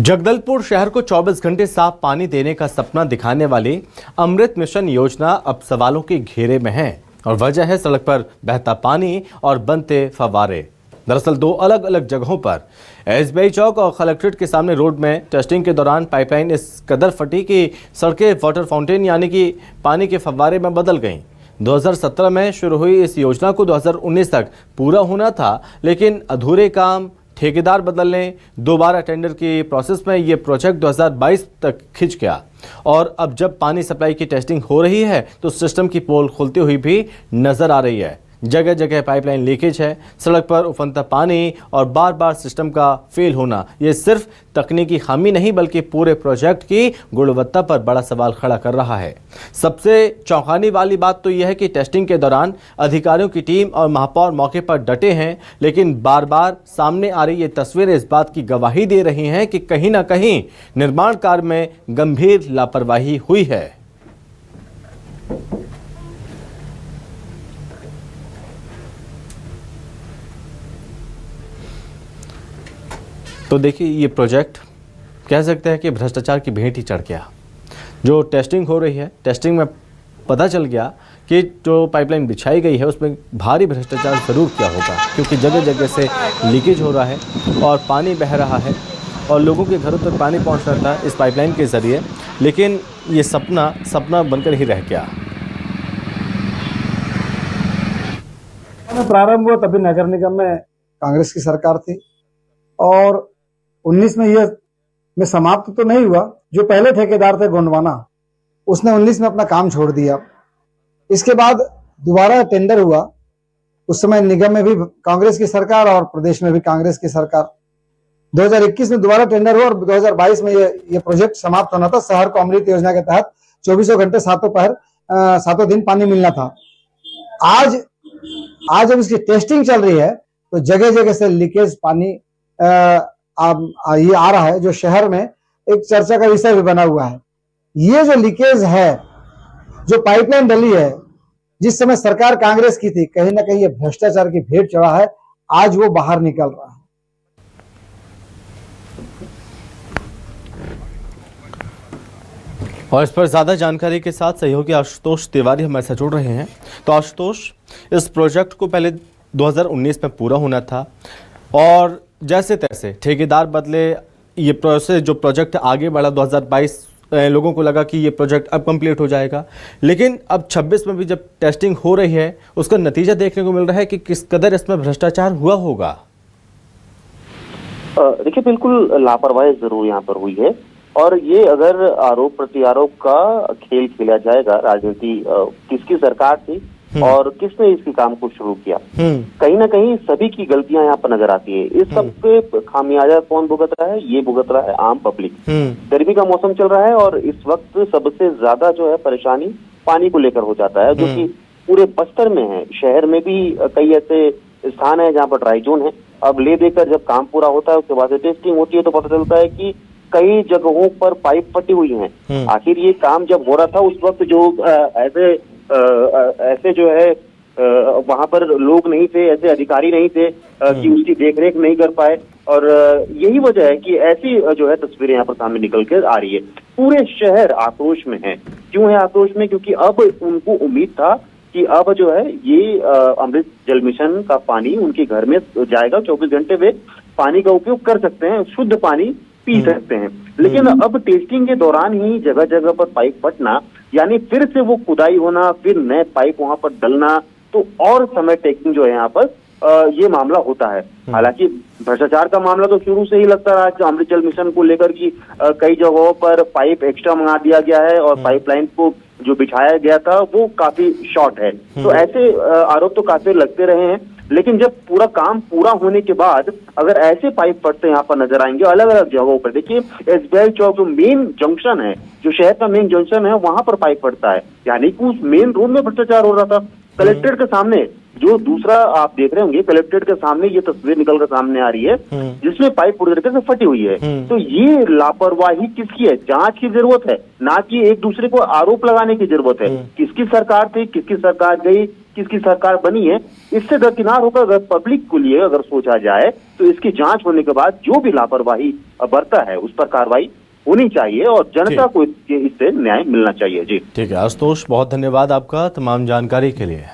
जगदलपुर शहर को 24 घंटे साफ पानी देने का सपना दिखाने वाली अमृत मिशन योजना अब सवालों के घेरे में है और वजह है सड़क पर बहता पानी और बनते फव्वारे। दरअसल दो अलग अलग जगहों पर एसबीआई चौक और कलेक्ट्रेट के सामने रोड में टेस्टिंग के दौरान पाइपलाइन इस कदर फटी कि सड़कें वाटर फाउंटेन यानी कि पानी के फव्वारे में बदल गईं। 2017 में शुरू हुई इस योजना को 2019 तक पूरा होना था, लेकिन अधूरे काम, ठेकेदार बदलने, दोबारा टेंडर की प्रोसेस में ये प्रोजेक्ट 2022 तक खिंच गया और अब जब पानी सप्लाई की टेस्टिंग हो रही है तो सिस्टम की पोल खुलती हुई भी नजर आ रही है। जगह जगह पाइपलाइन लीकेज है, सड़क पर उफनता पानी और बार बार सिस्टम का फेल होना ये सिर्फ तकनीकी खामी नहीं बल्कि पूरे प्रोजेक्ट की गुणवत्ता पर बड़ा सवाल खड़ा कर रहा है। सबसे चौंकाने वाली बात तो यह है कि टेस्टिंग के दौरान अधिकारियों की टीम और महापौर मौके पर डटे हैं, लेकिन बार बार सामने आ रही ये तस्वीरें इस बात की गवाही दे रही हैं कि कहीं ना कहीं निर्माण कार्य में गंभीर लापरवाही हुई है। तो देखिए, ये प्रोजेक्ट कह सकते हैं कि भ्रष्टाचार की भेंट ही चढ़ गया। जो टेस्टिंग हो रही है, टेस्टिंग में पता चल गया कि जो पाइपलाइन बिछाई गई है उसमें भारी भ्रष्टाचार ज़रूर किया होगा, क्योंकि जगह जगह से लीकेज हो रहा है और पानी बह रहा है और लोगों के घरों तक पानी पहुंच रहा था इस पाइपलाइन के ज़रिए, लेकिन ये सपना बनकर ही रह गया। प्रारंभ हुआ तभी नगर निगम में कांग्रेस की सरकार थी और 19 में यह में समाप्त तो नहीं हुआ। जो पहले ठेकेदार थे गोंडवाना, उसने 19 में अपना काम छोड़ दिया। इसके बाद दोबारा टेंडर हुआ। उस समय निगम में भी कांग्रेस की सरकार और प्रदेश में भी कांग्रेस की सरकार। 2021 में दोबारा टेंडर हुआ और 2022 में ये प्रोजेक्ट समाप्त होना था। शहर को अमृत योजना के तहत 24 घंटे सातों दिन पानी मिलना था। आज जब इसकी टेस्टिंग चल रही है तो जगह जगह से लीकेज पानी ये आ रहा है, जो शहर में एक चर्चा का विषय भी बना हुआ है। ये जो लीकेज है, जो पाइपलाइन डली है, जिस समय सरकार कांग्रेस की थी, कहीं ना कहीं ये भ्रष्टाचार की भेंट चढ़ा है। आज वो बाहर निकल रहा है। और इस पर ज्यादा जानकारी के साथ सहयोगी आशुतोष तिवारी हमारे साथ जुड़ रहे हैं। तो आशुतोष, इस प्रोजेक्ट को पहले 2019 में पूरा होना था और जैसे तैसे ठेकेदार बदले, ये प्रोसेस जो प्रोजेक्ट आगे बढ़ा 2022, लोगों को लगा कि ये प्रोजेक्ट अब कंप्लीट हो जाएगा, लेकिन अब 26 में भी जब टेस्टिंग हो रही है उसका नतीजा देखने को मिल रहा है कि किस कदर इसमें भ्रष्टाचार हुआ होगा। देखिए, बिल्कुल लापरवाही जरूर यहाँ पर हुई है और ये अगर आरोप प्रत्यारोप का खेल खेला जाएगा, राजनीति किसकी सरकार थी और किसने इसकी काम को शुरू किया, कहीं ना कहीं सभी की गलतियां यहाँ पर नजर आती है। इस सब पे खामियाजा कौन भुगत रहा है? ये भुगत रहा है आम पब्लिक। गर्मी का मौसम चल रहा है और इस वक्त सबसे ज्यादा जो है परेशानी पानी को लेकर हो जाता है, जो कि पूरे बस्तर में है। शहर में भी कई ऐसे स्थान है जहाँ पर ड्राई जोन है। अब ले देकर जब काम पूरा होता है उसके बाद टेस्टिंग होती है तो पता चलता है कि कई जगहों पर पाइप फटी हुई है। आखिर ये काम जब हो रहा था उस वक्त जो ऐसे जो है वहां पर लोग नहीं थे, ऐसे अधिकारी नहीं थे कि उसकी देखरेख नहीं कर पाए और यही वजह है कि ऐसी जो है तस्वीरें यहाँ पर सामने निकल कर आ रही है। पूरे शहर आक्रोश में है। क्यों है आक्रोश में? क्योंकि अब उनको उम्मीद था कि अब जो है ये अमृत जल मिशन का पानी उनके घर में जाएगा। 24 घंटे वे पानी का उपयोग कर सकते हैं, शुद्ध पानी पी सकते हैं। लेकिन अब टेस्टिंग के दौरान ही जगह जगह पर पाइप फटना, यानी फिर से वो खुदाई होना, फिर नए पाइप वहां पर डलना, तो और समय टेकिंग जो है यहाँ पर ये मामला होता है। हालांकि भ्रष्टाचार का मामला तो शुरू से ही लगता रहा है। अमृत जल मिशन को लेकर की कई जगहों पर पाइप एक्स्ट्रा मंगा दिया गया है और पाइपलाइन को जो बिछाया गया था वो काफी शॉर्ट है। तो ऐसे आरोप तो काफी लगते रहे हैं, लेकिन जब पूरा काम पूरा होने के बाद अगर ऐसे पाइप फटते यहाँ पर नजर आएंगे अलग अलग जगहों पर। देखिए, एसबीआई चौक जो मेन जंक्शन है, जो शहर का मेन जंक्शन है, वहां पर पाइप फटता है, यानी कि उस मेन रोड में भ्रष्टाचार हो रहा था। कलेक्ट्रेट के सामने जो दूसरा आप देख रहे होंगे, कलेक्ट्रेट के सामने ये तस्वीर निकलकर सामने आ रही है जिसमें पाइप पूरी तरीके से फटी हुई है। तो ये लापरवाही किसकी है? जांच की जरूरत है, ना कि एक दूसरे को आरोप लगाने की जरूरत है। किसकी सरकार थी, किसकी सरकार गई, किसकी सरकार बनी है, इससे दरकिनार होकर अगर पब्लिक को लिए अगर सोचा जाए तो इसकी जांच होने के बाद जो भी लापरवाही बरता है उस पर कार्रवाई होनी चाहिए और जनता को इससे न्याय मिलना चाहिए। जी ठीक है आशुतोष, बहुत धन्यवाद आपका तमाम जानकारी के लिए।